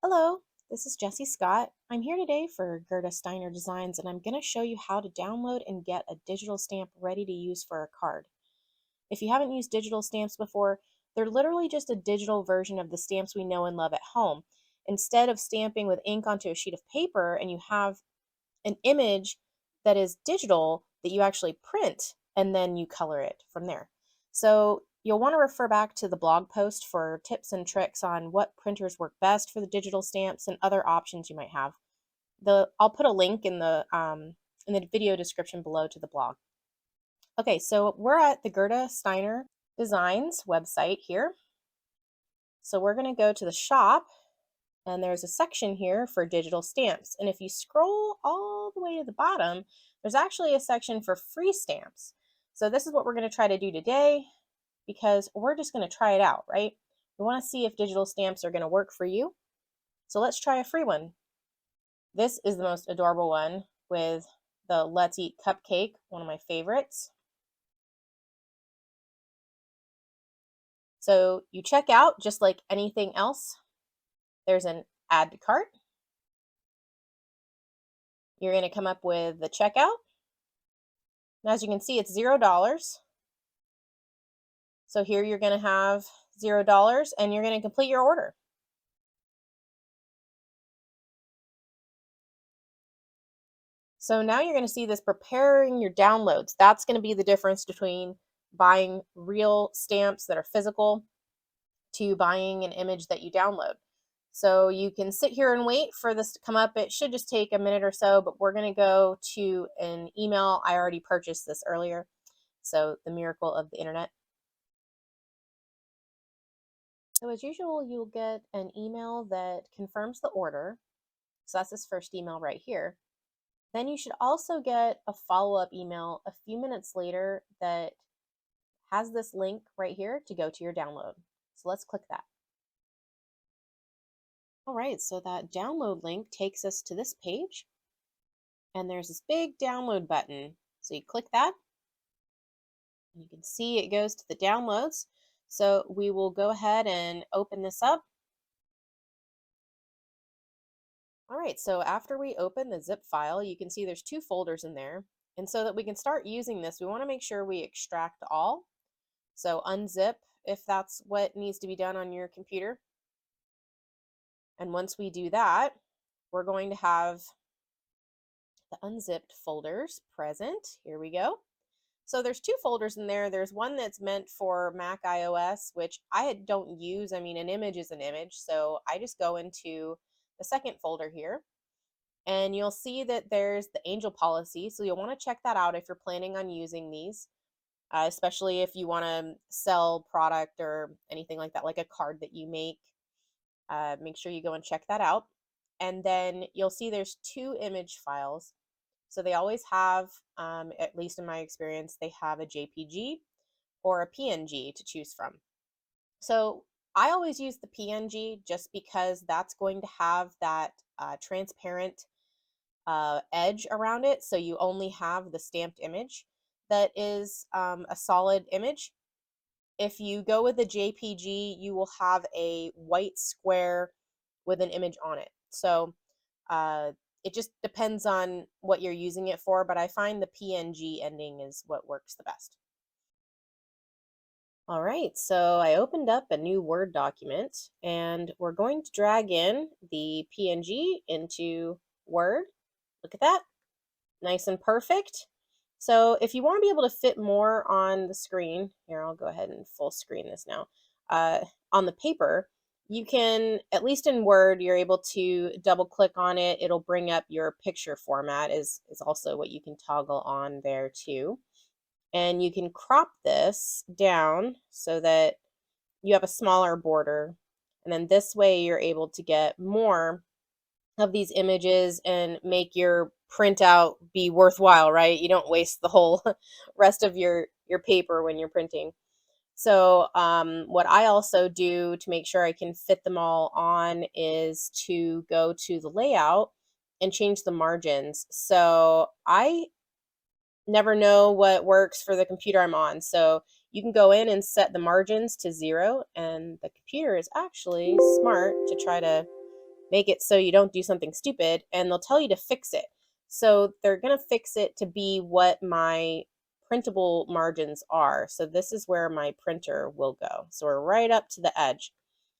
Hello, this is Jessie Scott. I'm here today for Gerda Steiner Designs, and I'm going to show you how to download and get a digital stamp ready to use for a card. If you haven't used digital stamps before, they're literally just a digital version of the stamps we know and love at home. Instead of stamping with ink onto a sheet of paper and you have an image that is digital that you actually print and then you color it from there. So you'll want to refer back to the blog post for tips and tricks on what printers work best for the digital stamps and other options you might have. I'll put a link in the video description below to the blog. Okay, so we're at the Gerda Steiner Designs website here. So we're going to go to the shop, and there's a section here for digital stamps. And if you scroll all the way to the bottom, there's actually a section for free stamps. So this is what we're going to try to do today, because we're just going to try it out, right? We want to see if digital stamps are going to work for you. So let's try a free one. This is the most adorable one with the Let's Eat cupcake, one of my favorites. So you check out just like anything else. There's an add to cart. You're going to come up with the checkout. Now, as you can see, it's $0. So here you're going to have $0 and you're going to complete your order. So now you're going to see this preparing your downloads. That's going to be the difference between buying real stamps that are physical to buying an image that you download. So you can sit here and wait for this to come up. It should just take a minute or so, but we're going to go to an email. I already purchased this earlier. So the miracle of the internet. So as usual, you'll get an email that confirms the order. So that's this first email right here. Then you should also get a follow-up email a few minutes later that has this link right here to go to your download. So let's click that. All right, so that download link takes us to this page, and there's this big download button. So you click that, and you can see it goes to the downloads. So we will go ahead and open this up. All right, so after we open the zip file, you can see there's two folders in there. And so that we can start using this, we want to make sure we extract all. So unzip if that's what needs to be done on your computer. And once we do that, we're going to have the unzipped folders present. Here we go. So there's two folders in there. There's one that's meant for Mac iOS, which I don't use. I mean, an image is an image. So I just go into the second folder here. And you'll see that there's the angel policy. So you'll want to check that out if you're planning on using these, especially if you want to sell product or anything like that, like a card that you make. Make sure you go and check that out. And then you'll see there's two image files. So they always have, at least in my experience, they have a JPG or a PNG to choose from. So I always use the PNG just because that's going to have that transparent edge around it. So you only have the stamped image that is a solid image. If you go with the JPG, you will have a white square with an image on it. So it just depends on what you're using it for, but I find the PNG ending is what works the best. All right, so I opened up a new Word document, and we're going to drag in the PNG into Word. Look at that, nice and perfect. So if you want to be able to fit more on the screen, here, I'll go ahead and full screen this now, on the paper, you can, at least in Word, you're able to double click on it. It'll bring up your picture format is also what you can toggle on there too. And you can crop this down so that you have a smaller border. And then this way you're able to get more of these images and make your printout be worthwhile, right? You don't waste the whole rest of your paper when you're printing. So what I also do to make sure I can fit them all on is to go to the layout and change the margins. So I never know what works for the computer I'm on. So you can go in and set the margins to 0, and the computer is actually smart to try to make it so you don't do something stupid, and they'll tell you to fix it. So they're going to fix it to be what my printable margins are. So this is where my printer will go. So we're right up to the edge.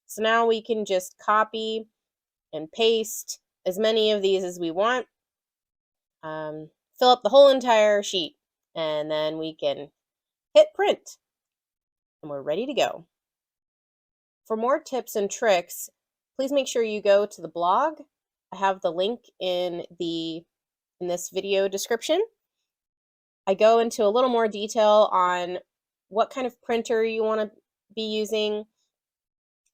So now we can just copy and paste as many of these as we want. Fill up the whole entire sheet, and then we can hit print, and we're ready to go. For more tips and tricks, please make sure you go to the blog. I have the link in this video description. I go into a little more detail on what kind of printer you want to be using,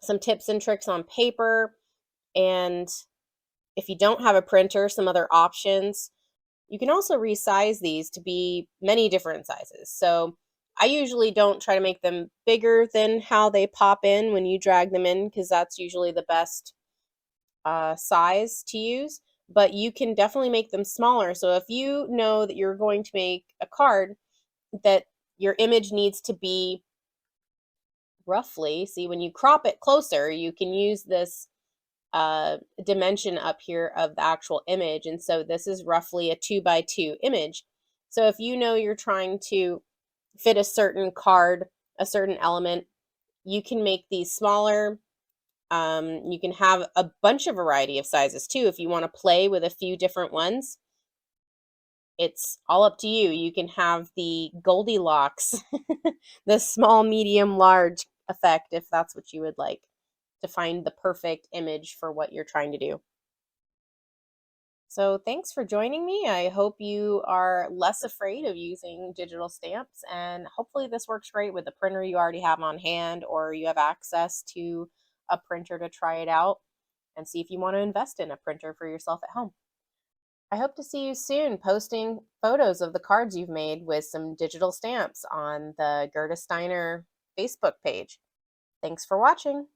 some tips and tricks on paper, and if you don't have a printer, some other options. You can also resize these to be many different sizes. So I usually don't try to make them bigger than how they pop in when you drag them in, because that's usually the best size to use. But you can definitely make them smaller. So if you know that you're going to make a card that your image needs to be roughly, see, when you crop it closer, you can use this dimension up here of the actual image. And so this is roughly a 2x2 image. So if you know you're trying to fit a certain card, a certain element, you can make these smaller. You can have a bunch of variety of sizes too. If you want to play with a few different ones, it's all up to you. You can have the Goldilocks, the small, medium, large effect, if that's what you would like, to find the perfect image for what you're trying to do. So thanks for joining me. I hope you are less afraid of using digital stamps, and hopefully this works great with the printer you already have on hand, or you have access to a printer to try it out and see if you want to invest in a printer for yourself at home. I hope to see you soon posting photos of the cards you've made with some digital stamps on the Gerda Steiner Facebook page. Thanks for watching.